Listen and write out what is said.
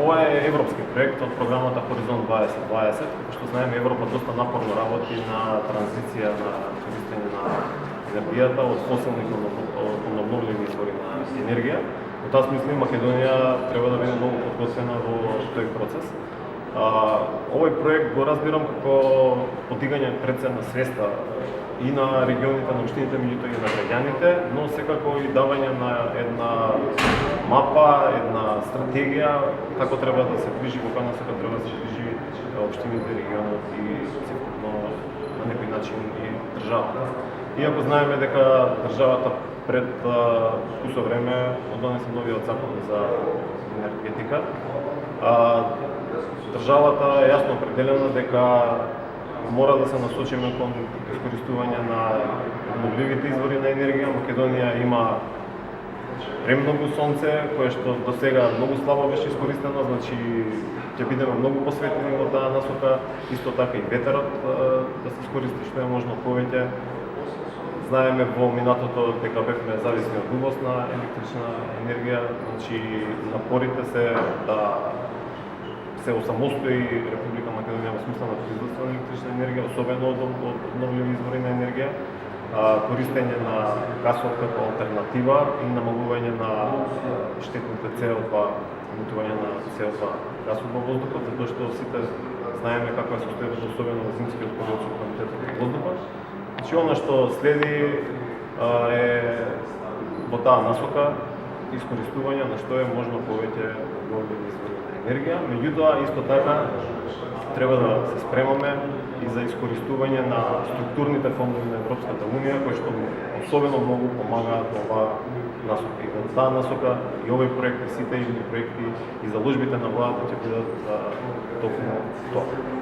Ова е европски проект од програмата Хоризонт 2020. Како што знаеме, Европа доста напорно работи на транзиција на користење на енергијата од фосилни кон обновливи извори на енергија. Во таа смисла Македонија треба да биде многу подготвена во тој процес. Овој проект го разбирам како подигање пред се на свеста и на регионите, на општините, меѓутоа и на граѓаните, но секако и давање на една мапа, една стратегија како треба да се движи, во која насока треба да се движи општините, регионот и секупно на некој начин и државата. Иако знаеме дека државата пред кусо време донесе новиот закон за енергетика, државата е јасно определена дека мора да се насочиме кон искористување на обновливите извори на енергија. Македонија има премногу сонце, кое што до сега многу слабо беше искористено, значи ќе бидеме многу посветени во таа насока, исто така и ветерот да се искористи што е можно повеќе. Знаеме во минатото дека бевме зависни од увоз на електрична енергија, значи напорите се да се осамостои Република Македонија во смисла на производство на електрична енергија, особено од обновливи извори на енергија, користење на гасот како алтернатива и намалување на штетните CO2, емитување на CO2 гасот во воздухот, затоа што сите знаеме каква е состојбата, особено во зимскиот период со квалитетот на воздухот. Значи, она што следи е во таа насока искористување на што е можно повеќе обновливи извори на енергија, меѓутоа исто така треба да се спремаме и за искористување на структурните фондови на Европската унија, кои што особено многу помагаат во оваа насока. И во таа насока и овој проект, и сите идни проекти и заложбите на владата ќе бидат токму тоа.